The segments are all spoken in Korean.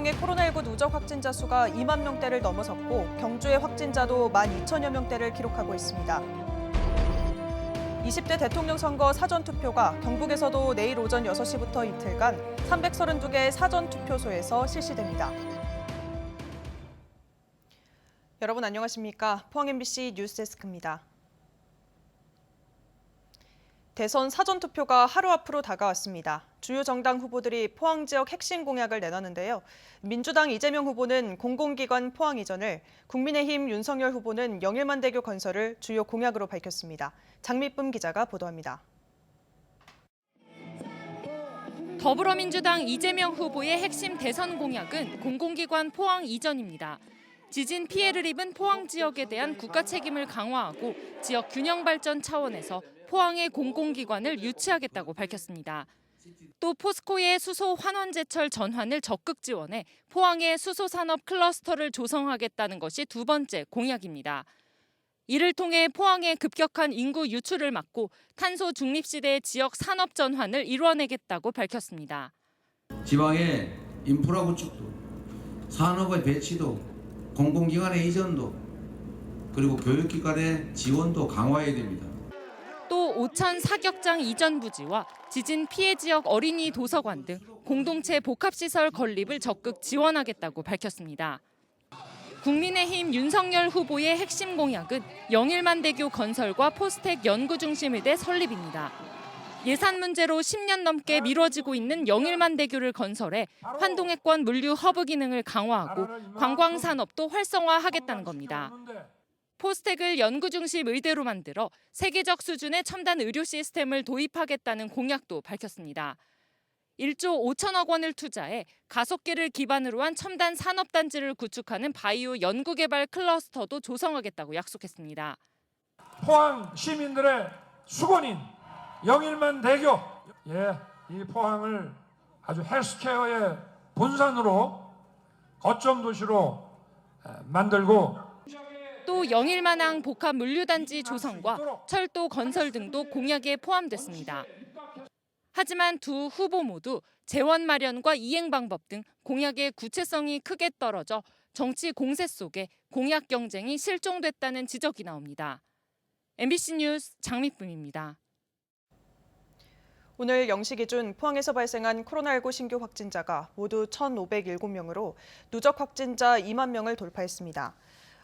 포항의 코로나19 누적 확진자 수가 2만 명대를 넘어섰고 경주의 확진자도 12,000여 명대를 기록하고 있습니다. 20대 대통령 선거 사전투표가 경북에서도 내일 오전 6시부터 이틀간 332개의 사전투표소에서 실시됩니다. 여러분 안녕하십니까? 포항 MBC 뉴스데스크입니다. 대선 사전투표가 하루 앞으로 다가왔습니다. 주요 정당 후보들이 포항 지역 핵심 공약을 내놨는데요. 민주당 이재명 후보는 공공기관 포항 이전을, 국민의힘 윤석열 후보는 영일만대교 건설을 주요 공약으로 밝혔습니다. 장미쁨 기자가 보도합니다. 더불어민주당 이재명 후보의 핵심 대선 공약은 공공기관 포항 이전입니다. 지진 피해를 입은 포항 지역에 대한 국가 책임을 강화하고 지역 균형 발전 차원에서 포항의 공공기관을 유치하겠다고 밝혔습니다. 또 포스코의 수소 환원제철 전환을 적극 지원해 포항의 수소산업 클러스터를 조성하겠다는 것이 두 번째 공약입니다. 이를 통해 포항의 급격한 인구 유출을 막고 탄소 중립시대의 지역 산업 전환을 이뤄내겠다고 밝혔습니다. 지방의 인프라 구축도, 산업의 배치도, 공공기관의 이전도, 그리고 교육기관의 지원도 강화해야 됩니다. 또 오천 사격장 이전 부지와 지진 피해 지역 어린이 도서관 등 공동체 복합시설 건립을 적극 지원하겠다고 밝혔습니다. 국민의힘 윤석열 후보의 핵심 공약은 영일만대교 건설과 포스텍 연구중심의대 설립입니다. 예산 문제로 10년 넘게 미뤄지고 있는 영일만대교를 건설해 환동해권 물류 허브 기능을 강화하고 관광산업도 활성화하겠다는 겁니다. 포스텍을 연구중심 의대로 만들어 세계적 수준의 첨단 의료 시스템을 도입하겠다는 공약도 밝혔습니다. 1조 5천억 원을 투자해 가속기를 기반으로 한 첨단 산업단지를 구축하는 바이오 연구개발 클러스터도 조성하겠다고 약속했습니다. 포항 시민들의 수건인 영일만대교, 이 포항을 아주 헬스케어의 본산으로 거점 도시로 만들고 또 영일만항 복합 물류단지 조성과 철도 건설 등도 공약에 포함됐습니다. 하지만 두 후보 모두 재원 마련과 이행 방법 등 공약의 구체성이 크게 떨어져 정치 공세 속에 공약 경쟁이 실종됐다는 지적이 나옵니다. MBC 뉴스 장미쁨입니다. 오늘 0시 기준 포항에서 발생한 코로나19 신규 확진자가 모두 1,507명으로 누적 확진자 2만 명을 돌파했습니다.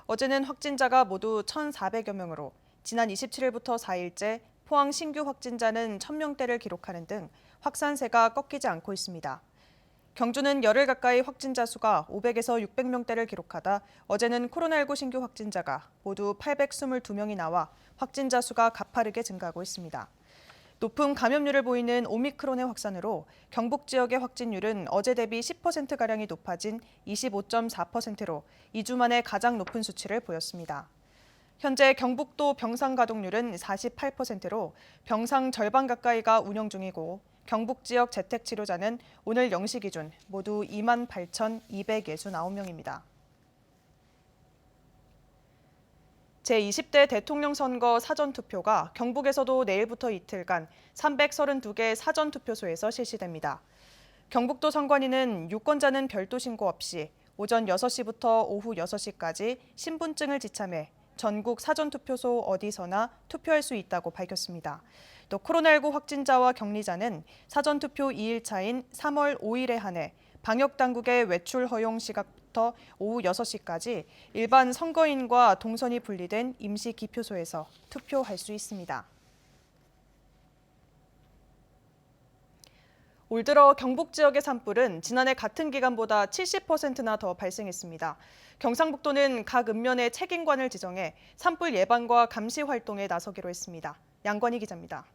어제는 확진자가 모두 1,400여 명으로 지난 27일부터 4일째 포항 신규 확진자는 1,000명대를 기록하는 등 확산세가 꺾이지 않고 있습니다. 경주는 열흘 가까이 확진자 수가 500에서 600명대를 기록하다 어제는 코로나19 신규 확진자가 모두 822명이 나와 확진자 수가 가파르게 증가하고 있습니다. 높은 감염률을 보이는 오미크론의 확산으로 경북 지역의 확진율은 어제 대비 10%가량이 높아진 25.4%로 2주 만에 가장 높은 수치를 보였습니다. 현재 경북도 병상 가동률은 48%로 병상 절반 가까이가 운영 중이고 경북 지역 재택치료자는 오늘 0시 기준 모두 28,269명입니다. 제20대 대통령 선거 사전투표가 경북에서도 내일부터 이틀간 332개 사전투표소에서 실시됩니다. 경북도 선관위는 유권자는 별도 신고 없이 오전 6시부터 오후 6시까지 신분증을 지참해 전국 사전투표소 어디서나 투표할 수 있다고 밝혔습니다. 또 코로나19 확진자와 격리자는 사전투표 2일차인 3월 5일에 한해 방역당국의 외출 허용 시각부터 오후 6시까지 일반 선거인과 동선이 분리된 임시 기표소에서 투표할 수 있습니다. 올 들어 경북 지역의 산불은 지난해 같은 기간보다 70%나 더 발생했습니다. 경상북도는 각 읍면에 책임관을 지정해 산불 예방과 감시 활동에 나서기로 했습니다. 양권희 기자입니다.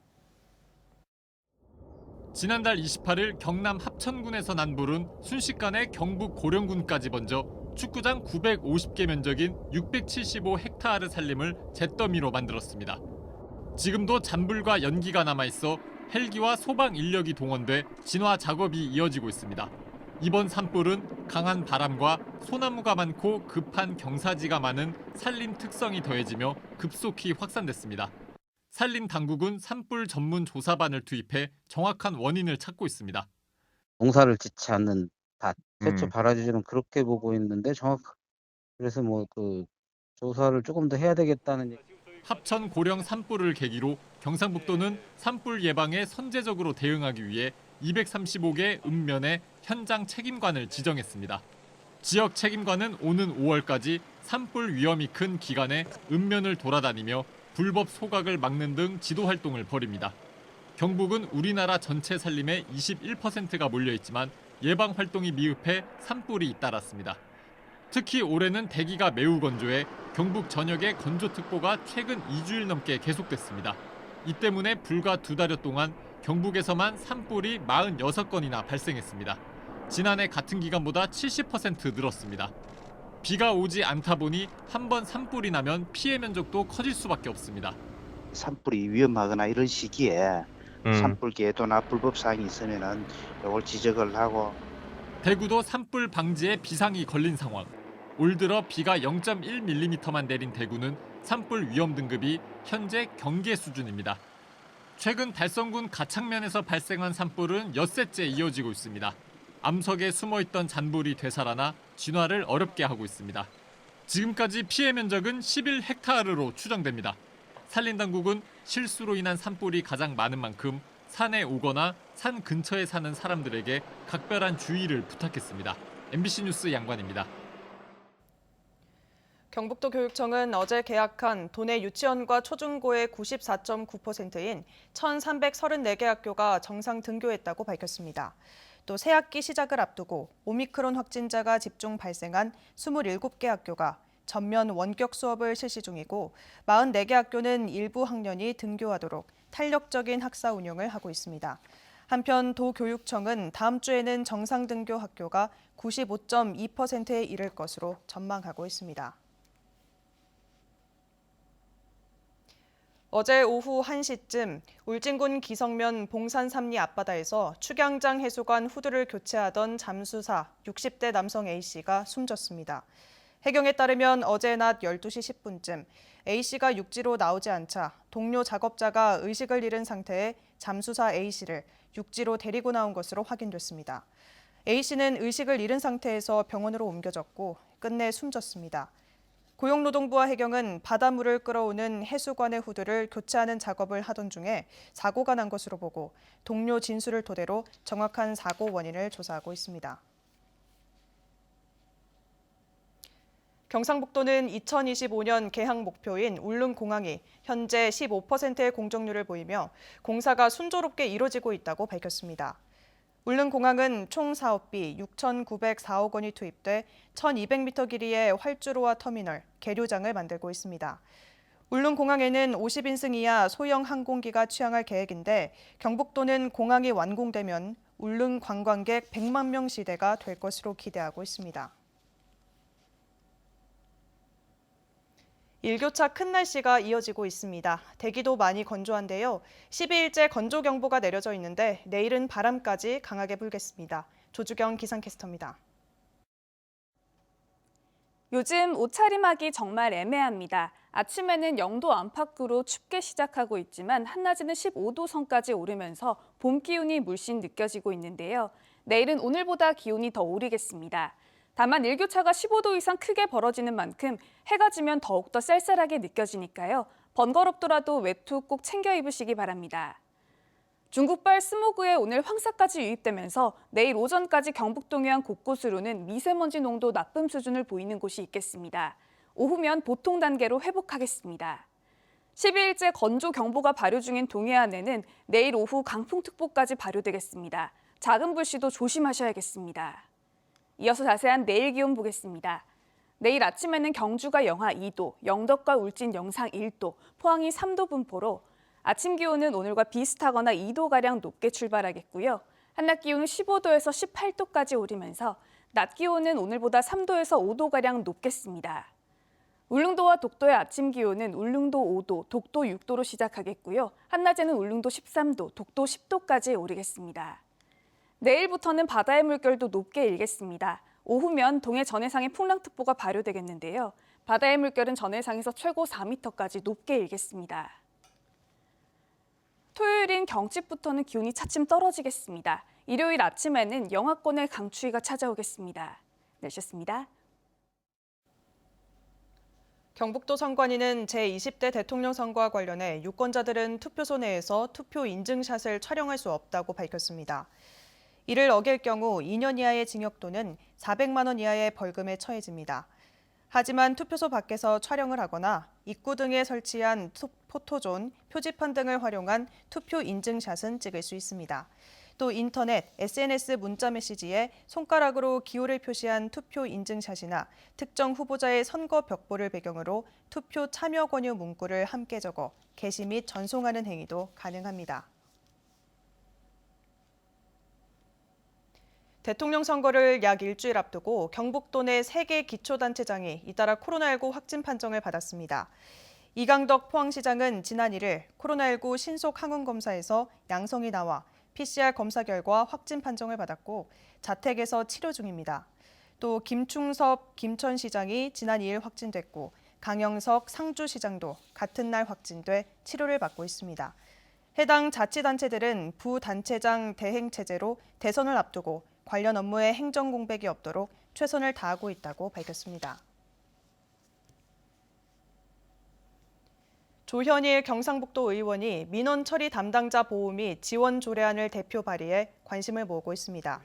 지난달 28일 경남 합천군에서 난 불은 순식간에 경북 고령군까지 번져 축구장 950개 면적인 675헥타르 산림을 잿더미로 만들었습니다. 지금도 잔불과 연기가 남아있어 헬기와 소방 인력이 동원돼 진화 작업이 이어지고 있습니다. 이번 산불은 강한 바람과 소나무가 많고 급한 경사지가 많은 산림 특성이 더해지며 급속히 확산됐습니다. 산림 당국은 산불 전문 조사반을 투입해 정확한 원인을 찾고 있습니다. 농사를 짓지 않는 밭, 최초 발화지는 그렇게 보고 있는데 그래서 뭐 그 조사를 조금 더 해야 되겠다는 얘기. 합천 고령 산불을 계기로 경상북도는 산불 예방에 선제적으로 대응하기 위해 235개 읍면의 현장 책임관을 지정했습니다. 지역 책임관은 오는 5월까지 산불 위험이 큰 기간에 읍면을 돌아다니며 불법 소각을 막는 등 지도 활동을 벌입니다. 경북은 우리나라 전체 산림의 21%가 몰려 있지만 예방 활동이 미흡해 산불이 잇따랐습니다. 특히 올해는 대기가 매우 건조해 경북 전역에 건조특보가 최근 2주일 넘게 계속됐습니다. 이 때문에 불과 2달여 동안 경북에서만 산불이 46건이나 발생했습니다. 지난해 같은 기간보다 70% 늘었습니다. 비가 오지 않다 보니 한 번 산불이 나면 피해 면적도 커질 수밖에 없습니다. 산불이 위험하거나 이런 시기에 산불 계도나 불법 사항이 있으면은 이걸 지적을 하고. 대구도 산불 방지에 비상이 걸린 상황. 올 들어 비가 0.1mm만 내린 대구는 산불 위험 등급이 현재 경계 수준입니다. 최근 달성군 가창면에서 발생한 산불은 엿새째 이어지고 있습니다. 암석에 숨어있던 잔불이 되살아나 진화를 어렵게 하고 있습니다. 지금까지 피해 면적은 11헥타르로 추정됩니다. 산림당국은 실수로 인한 산불이 가장 많은 만큼 산에 오거나 산 근처에 사는 사람들에게 각별한 주의를 부탁했습니다. MBC 뉴스 양관입니다. 경북도 교육청은 어제 개학한 도내 유치원과 초중고의 94.9%인 1,334개 학교가 정상 등교했다고 밝혔습니다. 또 새학기 시작을 앞두고 오미크론 확진자가 집중 발생한 27개 학교가 전면 원격 수업을 실시 중이고 44개 학교는 일부 학년이 등교하도록 탄력적인 학사 운영을 하고 있습니다. 한편 도교육청은 다음 주에는 정상 등교 학교가 95.2%에 이를 것으로 전망하고 있습니다. 어제 오후 1시쯤 울진군 기성면 봉산 삼리 앞바다에서 축양장 해수관 후드를 교체하던 잠수사 60대 남성 A씨가 숨졌습니다. 해경에 따르면 어제 낮 12시 10분쯤 A씨가 육지로 나오지 않자 동료 작업자가 의식을 잃은 상태에 잠수사 A씨를 육지로 데리고 나온 것으로 확인됐습니다. A씨는 의식을 잃은 상태에서 병원으로 옮겨졌고 끝내 숨졌습니다. 고용노동부와 해경은 바닷물을 끌어오는 해수관의 후드를 교체하는 작업을 하던 중에 사고가 난 것으로 보고 동료 진술을 토대로 정확한 사고 원인을 조사하고 있습니다. 경상북도는 2025년 개항 목표인 울릉공항이 현재 15%의 공정률을 보이며 공사가 순조롭게 이뤄지고 있다고 밝혔습니다. 울릉공항은 총 사업비 6,904억 원이 투입돼 1,200m 길이의 활주로와 터미널, 계류장을 만들고 있습니다. 울릉공항에는 50인승 이하 소형 항공기가 취항할 계획인데 경북도는 공항이 완공되면 울릉 관광객 100만 명 시대가 될 것으로 기대하고 있습니다. 일교차 큰 날씨가 이어지고 있습니다. 대기도 많이 건조한데요. 12일째 건조경보가 내려져 있는데 내일은 바람까지 강하게 불겠습니다. 조주경 기상캐스터입니다. 요즘 옷차림하기 정말 애매합니다. 아침에는 영도 안팎으로 춥게 시작하고 있지만 한낮에는 15도 선까지 오르면서 봄 기운이 물씬 느껴지고 있는데요. 내일은 오늘보다 기온이 더 오르겠습니다. 다만 일교차가 15도 이상 크게 벌어지는 만큼 해가 지면 더욱더 쌀쌀하게 느껴지니까요. 번거롭더라도 외투 꼭 챙겨 입으시기 바랍니다. 중국발 스모그에 오늘 황사까지 유입되면서 내일 오전까지 경북 동해안 곳곳으로는 미세먼지 농도 나쁨 수준을 보이는 곳이 있겠습니다. 오후면 보통 단계로 회복하겠습니다. 12일째 건조경보가 발효 중인 동해안에는 내일 오후 강풍특보까지 발효되겠습니다. 작은 불씨도 조심하셔야겠습니다. 이어서 자세한 내일 기온 보겠습니다. 내일 아침에는 경주가 영하 2도, 영덕과 울진 영상 1도, 포항이 3도 분포로 아침 기온은 오늘과 비슷하거나 2도가량 높게 출발하겠고요. 한낮 기온은 15도에서 18도까지 오르면서 낮 기온은 오늘보다 3도에서 5도가량 높겠습니다. 울릉도와 독도의 아침 기온은 울릉도 5도, 독도 6도로 시작하겠고요. 한낮에는 울릉도 13도, 독도 10도까지 오르겠습니다. 내일부터는 바다의 물결도 높게 일겠습니다. 오후면 동해 전해상에 풍랑특보가 발효되겠는데요. 바다의 물결은 전해상에서 최고 4m까지 높게 일겠습니다. 토요일인 경칩부터는 기온이 차츰 떨어지겠습니다. 일요일 아침에는 영하권의 강추위가 찾아오겠습니다. 내셨습니다. 경북도 선관위는 제20대 대통령 선거와 관련해 유권자들은 투표소 내에서 투표 인증샷을 촬영할 수 없다고 밝혔습니다. 이를 어길 경우 2년 이하의 징역 또는 400만 원 이하의 벌금에 처해집니다. 하지만 투표소 밖에서 촬영을 하거나 입구 등에 설치한 포토존, 표지판 등을 활용한 투표 인증샷은 찍을 수 있습니다. 또 인터넷, SNS 문자 메시지에 손가락으로 기호를 표시한 투표 인증샷이나 특정 후보자의 선거 벽보를 배경으로 투표 참여 권유 문구를 함께 적어 게시 및 전송하는 행위도 가능합니다. 대통령 선거를 약 일주일 앞두고 경북도 내 3개 기초단체장이 잇따라 코로나19 확진 판정을 받았습니다. 이강덕 포항시장은 지난 1일 코로나19 신속 항원검사에서 양성이 나와 PCR 검사 결과 확진 판정을 받았고 자택에서 치료 중입니다. 또 김충섭 김천시장이 지난 2일 확진됐고 강영석 상주시장도 같은 날 확진돼 치료를 받고 있습니다. 해당 자치단체들은 부단체장 대행체제로 대선을 앞두고 관련 업무에 행정 공백이 없도록 최선을 다하고 있다고 밝혔습니다. 조현일 경상북도 의원이 민원 처리 담당자 보호 및 지원 조례안을 대표 발의해 관심을 모으고 있습니다.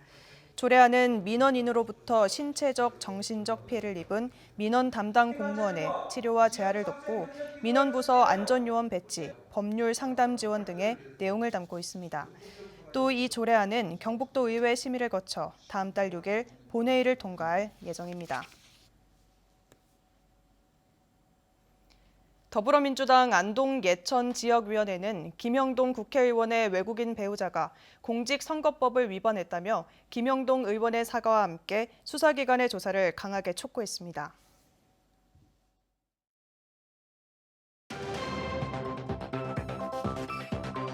조례안은 민원인으로부터 신체적, 정신적 피해를 입은 민원 담당 공무원의 치료와 재활을 돕고 민원부서 안전요원 배치, 법률 상담 지원 등의 내용을 담고 있습니다. 또 이 조례안은 경북도 의회 심의를 거쳐 다음 달 6일 본회의를 통과할 예정입니다. 더불어민주당 안동 예천 지역위원회는 김영동 국회의원의 외국인 배우자가 공직선거법을 위반했다며 김영동 의원의 사과와 함께 수사기관의 조사를 강하게 촉구했습니다.